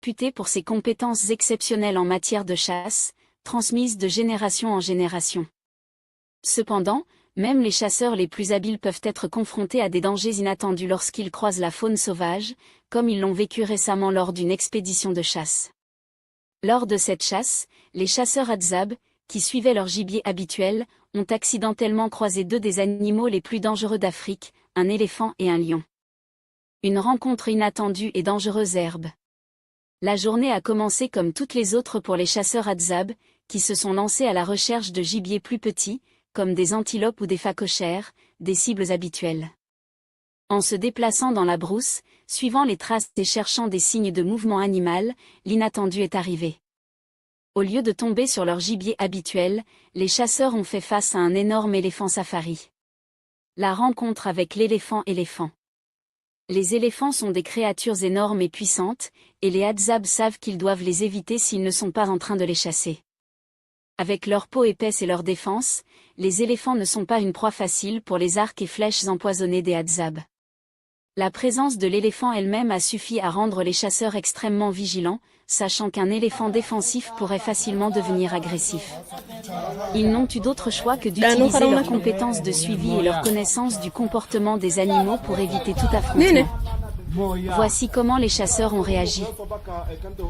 réputé pour ses compétences exceptionnelles en matière de chasse, transmises de génération en génération. Cependant, même les chasseurs les plus habiles peuvent être confrontés à des dangers inattendus lorsqu'ils croisent la faune sauvage, comme ils l'ont vécu récemment lors d'une expédition de chasse. Lors de cette chasse, les chasseurs Hadzabe, qui suivaient leur gibier habituel, ont accidentellement croisé deux des animaux les plus dangereux d'Afrique, un éléphant et un lion. Une rencontre inattendue et dangereuse herbe. La journée a commencé comme toutes les autres pour les chasseurs Hadzabe, qui se sont lancés à la recherche de gibier plus petits, comme des antilopes ou des phacochères, des cibles habituelles. En se déplaçant dans la brousse, suivant les traces et cherchant des signes de mouvement animal, l'inattendu est arrivé. Au lieu de tomber sur leur gibier habituel, les chasseurs ont fait face à un énorme éléphant safari. La rencontre avec l'éléphant. Les éléphants sont des créatures énormes et puissantes, et les Hadzabe savent qu'ils doivent les éviter s'ils ne sont pas en train de les chasser. Avec leur peau épaisse et leur défense, les éléphants ne sont pas une proie facile pour les arcs et flèches empoisonnées des Hadzabe. La présence de l'éléphant elle-même a suffi à rendre les chasseurs extrêmement vigilants, sachant qu'un éléphant défensif pourrait facilement devenir agressif. Ils n'ont eu d'autre choix que d'utiliser leurs compétences de suivi et leur connaissance du comportement des animaux pour éviter tout affrontement. Voici comment les chasseurs ont réagi.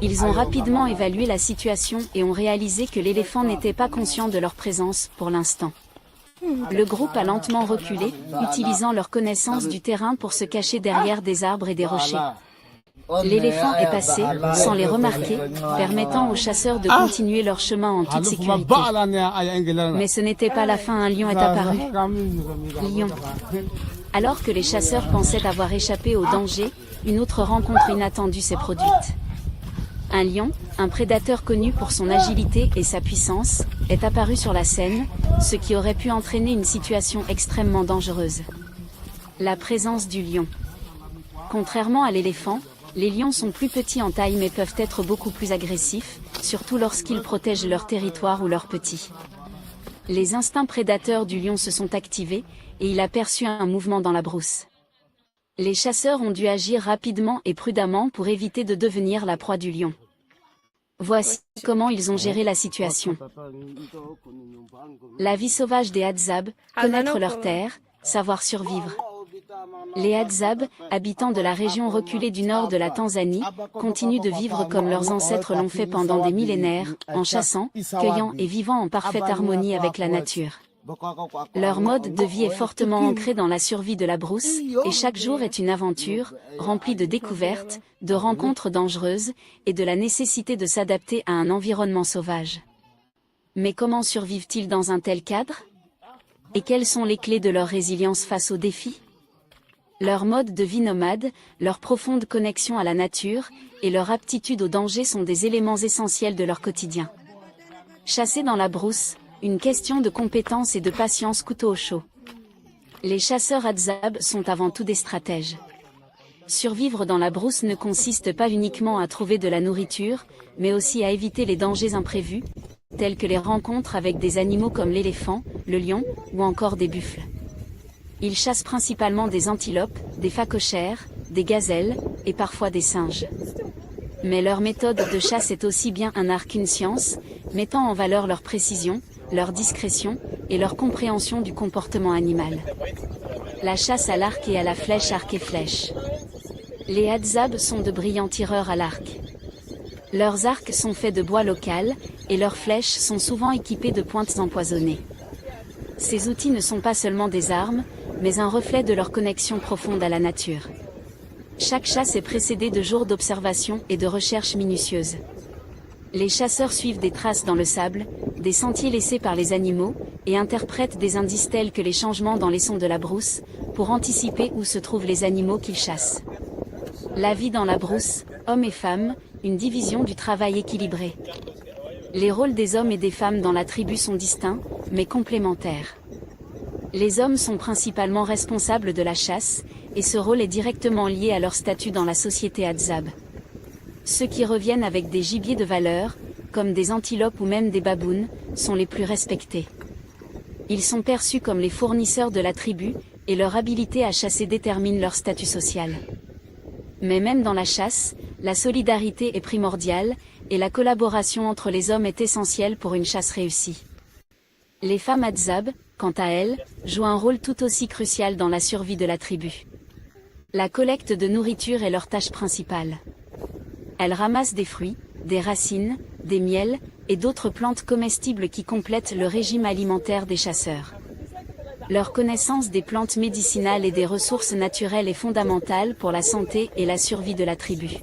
Ils ont rapidement évalué la situation et ont réalisé que l'éléphant n'était pas conscient de leur présence pour l'instant. Le groupe a lentement reculé, utilisant leur connaissance du terrain pour se cacher derrière des arbres et des rochers. L'éléphant est passé, sans les remarquer, permettant aux chasseurs de continuer leur chemin en toute sécurité. Mais ce n'était pas la fin, un lion est apparu. Lion. Alors que les chasseurs pensaient avoir échappé au danger, une autre rencontre inattendue s'est produite. Un lion, un prédateur connu pour son agilité et sa puissance, est apparu sur la scène, ce qui aurait pu entraîner une situation extrêmement dangereuse. La présence du lion. Contrairement à l'éléphant, les lions sont plus petits en taille mais peuvent être beaucoup plus agressifs, surtout lorsqu'ils protègent leur territoire ou leurs petits. Les instincts prédateurs du lion se sont activés, et il a perçu un mouvement dans la brousse. Les chasseurs ont dû agir rapidement et prudemment pour éviter de devenir la proie du lion. Voici comment ils ont géré la situation. La vie sauvage des Hadzabe, connaître leur terre, savoir survivre. Les Hadzabe, habitants de la région reculée du nord de la Tanzanie, continuent de vivre comme leurs ancêtres l'ont fait pendant des millénaires, en chassant, cueillant et vivant en parfaite harmonie avec la nature. Leur mode de vie est fortement ancré dans la survie de la brousse, et chaque jour est une aventure, remplie de découvertes, de rencontres dangereuses, et de la nécessité de s'adapter à un environnement sauvage. Mais comment survivent-ils dans un tel cadre? Et quelles sont les clés de leur résilience face aux défis? Leur mode de vie nomade, leur profonde connexion à la nature, et leur aptitude au danger sont des éléments essentiels de leur quotidien. Chasser dans la brousse, une question de compétence et de patience couteau au chaud. Les chasseurs Hadzabe sont avant tout des stratèges. Survivre dans la brousse ne consiste pas uniquement à trouver de la nourriture, mais aussi à éviter les dangers imprévus, tels que les rencontres avec des animaux comme l'éléphant, le lion, ou encore des buffles. Ils chassent principalement des antilopes, des phacochères, des gazelles, et parfois des singes. Mais leur méthode de chasse est aussi bien un art qu'une science, mettant en valeur leur précision, leur discrétion, et leur compréhension du comportement animal. La chasse à l'arc et à la flèche, arc et flèche. Les Hadzabe sont de brillants tireurs à l'arc. Leurs arcs sont faits de bois local, et leurs flèches sont souvent équipées de pointes empoisonnées. Ces outils ne sont pas seulement des armes, mais un reflet de leur connexion profonde à la nature. Chaque chasse est précédée de jours d'observation et de recherche minutieuse. Les chasseurs suivent des traces dans le sable, des sentiers laissés par les animaux, et interprètent des indices tels que les changements dans les sons de la brousse, pour anticiper où se trouvent les animaux qu'ils chassent. La vie dans la brousse, hommes et femmes, une division du travail équilibré. Les rôles des hommes et des femmes dans la tribu sont distincts, mais complémentaires. Les hommes sont principalement responsables de la chasse, et ce rôle est directement lié à leur statut dans la société Hadzabe. Ceux qui reviennent avec des gibiers de valeur, comme des antilopes ou même des babounes, sont les plus respectés. Ils sont perçus comme les fournisseurs de la tribu, et leur habilité à chasser détermine leur statut social. Mais même dans la chasse, La solidarité est primordiale, et la collaboration entre les hommes est essentielle pour une chasse réussie. Les femmes Hadzabe, quant à elles, jouent un rôle tout aussi crucial dans la survie de la tribu. La collecte de nourriture est leur tâche principale. Elles ramassent des fruits, des racines, des miels, et d'autres plantes comestibles qui complètent le régime alimentaire des chasseurs. Leur connaissance des plantes médicinales et des ressources naturelles est fondamentale pour la santé et la survie de la tribu.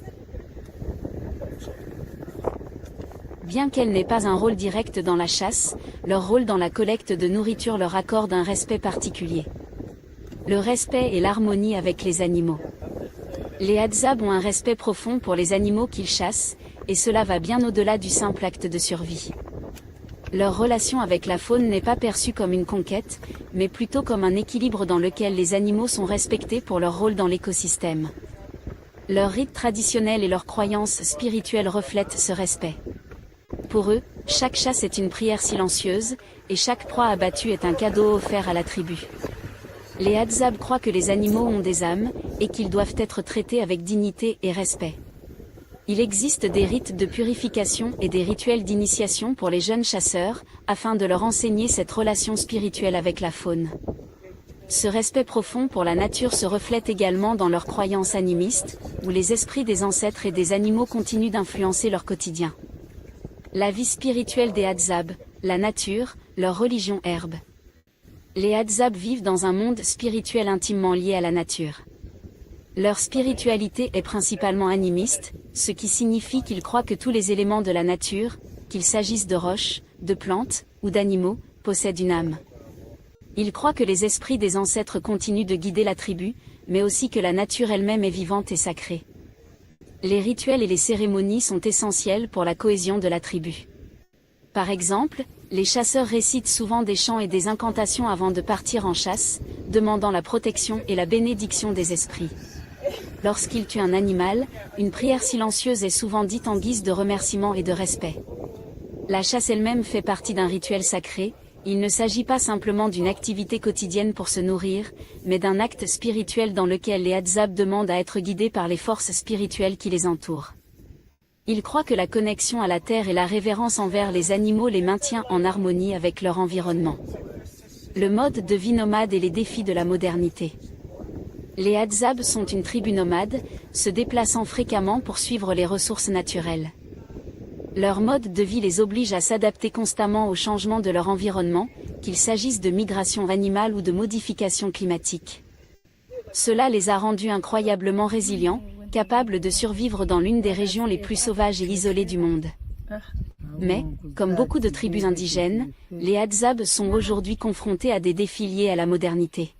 Bien qu'elles n'aient pas un rôle direct dans la chasse, leur rôle dans la collecte de nourriture leur accorde un respect particulier. Le respect et l'harmonie avec les animaux. Les Hadzabe ont un respect profond pour les animaux qu'ils chassent, et cela va bien au-delà du simple acte de survie. Leur relation avec la faune n'est pas perçue comme une conquête, mais plutôt comme un équilibre dans lequel les animaux sont respectés pour leur rôle dans l'écosystème. Leurs rites traditionnels et leurs croyances spirituelles reflètent ce respect. Pour eux, chaque chasse est une prière silencieuse, et chaque proie abattue est un cadeau offert à la tribu. Les Hadzabe croient que les animaux ont des âmes, et qu'ils doivent être traités avec dignité et respect. Il existe des rites de purification et des rituels d'initiation pour les jeunes chasseurs, afin de leur enseigner cette relation spirituelle avec la faune. Ce respect profond pour la nature se reflète également dans leurs croyances animistes, où les esprits des ancêtres et des animaux continuent d'influencer leur quotidien. La vie spirituelle des Hadzabe, la nature, leur religion herbe. Les Hadzabe vivent dans un monde spirituel intimement lié à la nature. Leur spiritualité est principalement animiste, ce qui signifie qu'ils croient que tous les éléments de la nature, qu'il s'agisse de roches, de plantes, ou d'animaux, possèdent une âme. Ils croient que les esprits des ancêtres continuent de guider la tribu, mais aussi que la nature elle-même est vivante et sacrée. Les rituels et les cérémonies sont essentiels pour la cohésion de la tribu. Par exemple, les chasseurs récitent souvent des chants et des incantations avant de partir en chasse, demandant la protection et la bénédiction des esprits. Lorsqu'ils tuent un animal, une prière silencieuse est souvent dite en guise de remerciement et de respect. La chasse elle-même fait partie d'un rituel sacré, il ne s'agit pas simplement d'une activité quotidienne pour se nourrir, mais d'un acte spirituel dans lequel les Hadzabe demandent à être guidés par les forces spirituelles qui les entourent. Ils croient que la connexion à la terre et la révérence envers les animaux les maintient en harmonie avec leur environnement. Le mode de vie nomade et les défis de la modernité. Les Hadzabe sont une tribu nomade, se déplaçant fréquemment pour suivre les ressources naturelles. Leur mode de vie les oblige à s'adapter constamment aux changements de leur environnement, qu'il s'agisse de migration animale ou de modification climatique. Cela les a rendus incroyablement résilients, capables de survivre dans l'une des régions les plus sauvages et isolées du monde. Mais, comme beaucoup de tribus indigènes, les Hadzabe sont aujourd'hui confrontés à des défis liés à la modernité.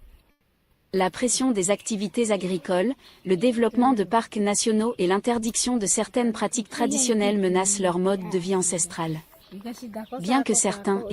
La pression des activités agricoles, le développement de parcs nationaux et l'interdiction de certaines pratiques traditionnelles menacent leur mode de vie ancestral. Bien que certains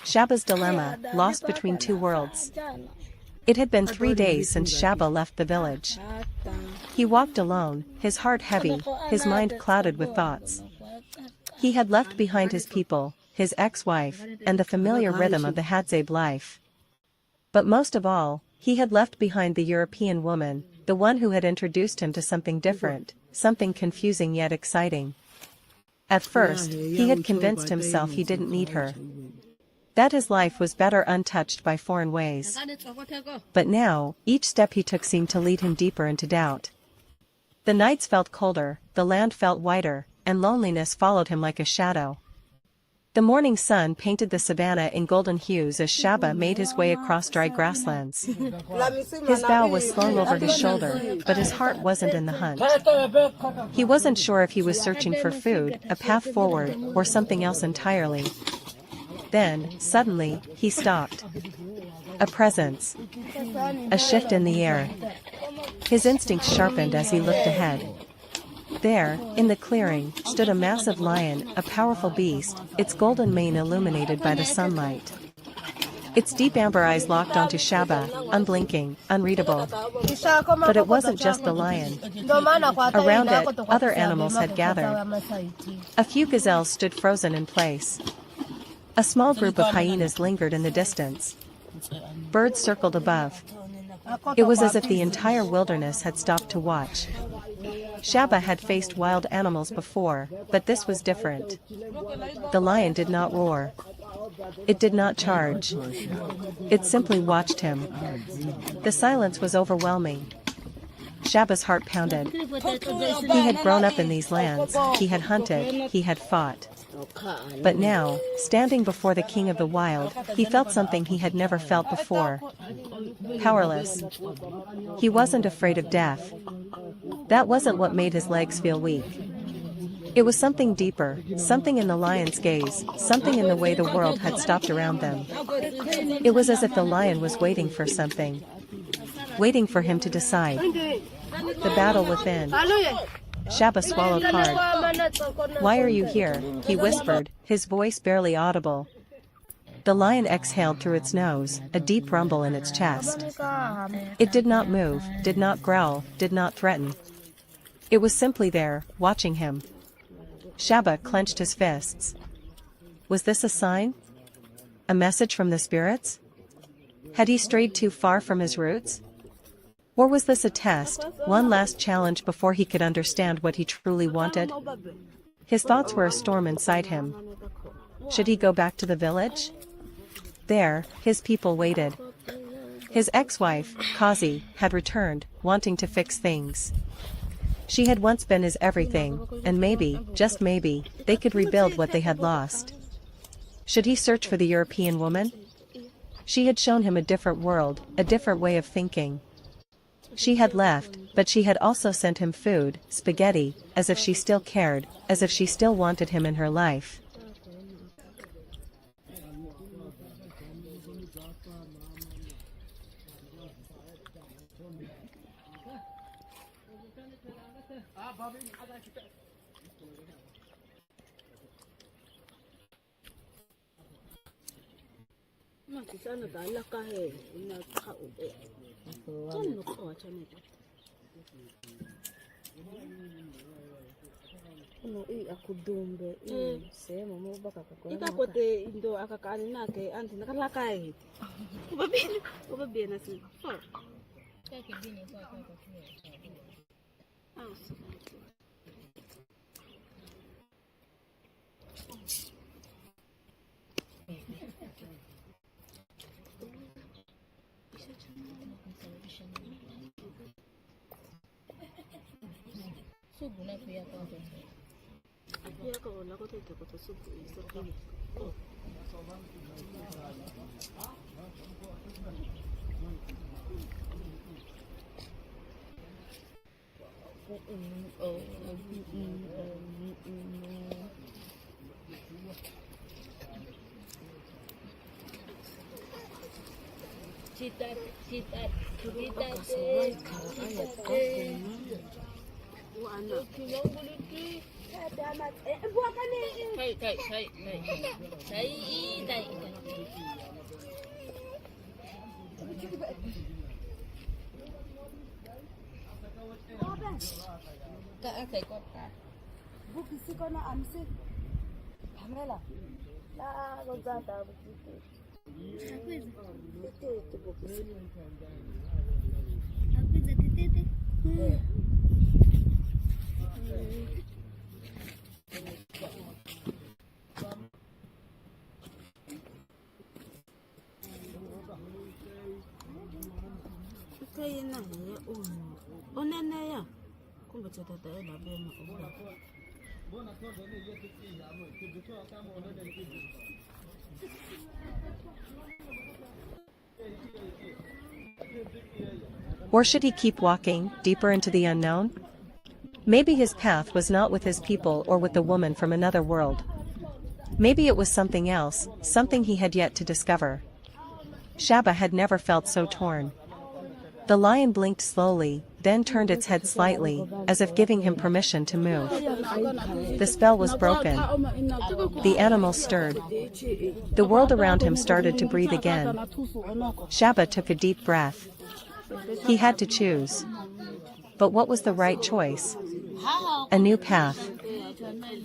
Shaba's dilemma, lost between two worlds. It had been 3 days since Shaba left the village. He walked alone, his heart heavy, his mind clouded with thoughts. He had left behind his people, his ex-wife, and the familiar rhythm of the Hadzabe life. But most of all, he had left behind the European woman, the one who had introduced him to something different, something confusing yet exciting. At first, he had convinced himself he didn't need her, that his life was better untouched by foreign ways. But now, each step he took seemed to lead him deeper into doubt. The nights felt colder, the land felt whiter, and loneliness followed him like a shadow. The morning sun painted the savanna in golden hues as Shaba made his way across dry grasslands. His bow was slung over his shoulder, but his heart wasn't in the hunt. He wasn't sure if he was searching for food, a path forward, or something else entirely. Then, suddenly, he stopped. A presence. A shift in the air. His instincts sharpened as he looked ahead. There, in the clearing, stood a massive lion, a powerful beast, its golden mane illuminated by the sunlight. Its deep amber eyes locked onto Shaba, unblinking, unreadable. But it wasn't just the lion. Around it, other animals had gathered. A few gazelles stood frozen in place. A small group of hyenas lingered in the distance. Birds circled above. It was as if the entire wilderness had stopped to watch. Shaba had faced wild animals before, but this was different. The lion did not roar. It did not charge. It simply watched him. The silence was overwhelming. Shaba's heart pounded. He had grown up in these lands, he had hunted, he had fought. But now, standing before the king of the wild, he felt something he had never felt before. Powerless. He wasn't afraid of death. That wasn't what made his legs feel weak. It was something deeper, something in the lion's gaze, something in the way the world had stopped around them. It was as if the lion was waiting for something. Waiting for him to decide. The battle within. Shaba swallowed hard. "Why are you here?" he whispered, his voice barely audible. The lion exhaled through its nose, a deep rumble in its chest. It did not move, did not growl, did not threaten. It was simply there, watching him. Shaba clenched his fists. Was this a sign? A message from the spirits? Had he strayed too far from his roots? Or was this a test, one last challenge before he could understand what he truly wanted? His thoughts were a storm inside him. Should he go back to the village? There, his people waited. His ex-wife, Kazi, had returned, wanting to fix things. She had once been his everything, and maybe, just maybe, they could rebuild what they had lost. Should he search for the European woman? She had shown him a different world, a different way of thinking. She had left, but she had also sent him food, spaghetti, as if she still cared, as if she still wanted him in her life. Or should he keep walking, deeper into the unknown? Maybe his path was not with his people or with the woman from another world. Maybe it was something else, something he had yet to discover. Shaba had never felt so torn. The lion blinked slowly, then turned its head slightly, as if giving him permission to move. The spell was broken. The animal stirred. The world around him started to breathe again. Shaba took a deep breath. He had to choose. But what was the right choice? A new path.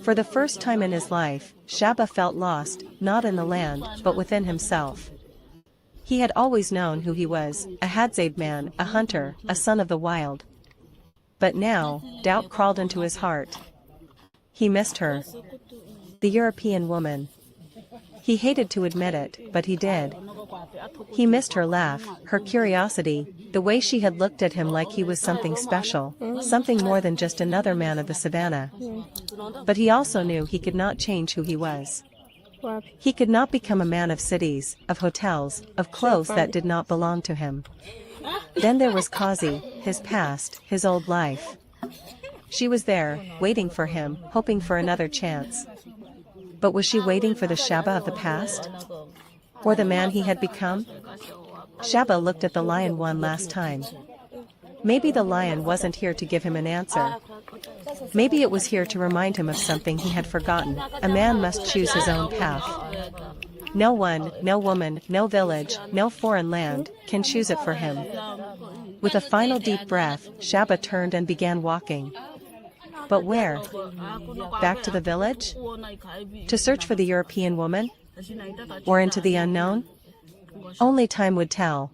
For the first time in his life, Shaba felt lost, not in the land, but within himself. He had always known who he was, a Hadzabe man, a hunter, a son of the wild. But now, doubt crawled into his heart. He missed her. The European woman. He hated to admit it, but he did. He missed her laugh, her curiosity, the way she had looked at him like he was something special, something more than just another man of the savannah. But he also knew he could not change who he was. He could not become a man of cities, of hotels, of clothes that did not belong to him. Then there was Kazi, his past, his old life. She was there, waiting for him, hoping for another chance. But was she waiting for the Shaba of the past? Or the man he had become? Shaba looked at the lion one last time. Maybe the lion wasn't here to give him an answer. Maybe it was here to remind him of something he had forgotten. A man must choose his own path. No one, no woman, no village, no foreign land, can choose it for him. With a final deep breath, Shaba turned and began walking. But where? Back to the village? To search for the European woman? Or into the unknown? Only time would tell.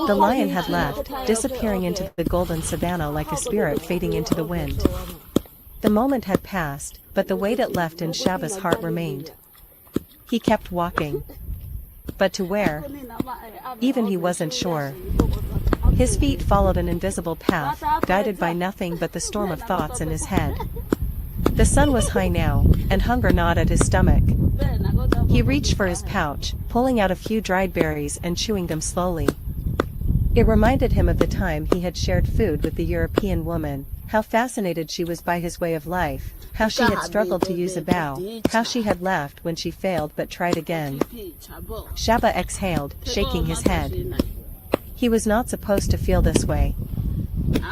The lion had left, disappearing into the golden savannah like a spirit fading into the wind. The moment had passed, but the weight it left in Shaba's heart remained. He kept walking. But to where? Even he wasn't sure. His feet followed an invisible path, guided by nothing but the storm of thoughts in his head. The sun was high now, and hunger gnawed at his stomach. He reached for his pouch, pulling out a few dried berries and chewing them slowly. It reminded him of the time he had shared food with the European woman, how fascinated she was by his way of life, how she had struggled to use a bow, how she had left when she failed but tried again. Shaba exhaled, shaking his head. He was not supposed to feel this way.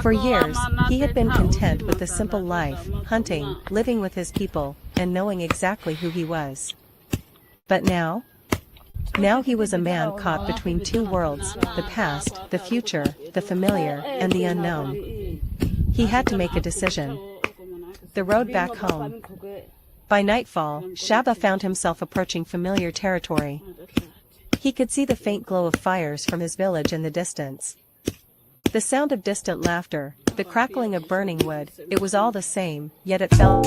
For years, he had been content with a simple life, hunting, living with his people, and knowing exactly who he was. But now? Now he was a man caught between two worlds, the past, the future, the familiar, and the unknown. He had to make a decision. The road back home. By nightfall, Shaba found himself approaching familiar territory. He could see the faint glow of fires from his village in the distance. The sound of distant laughter, the crackling of burning wood, it was all the same, yet it felt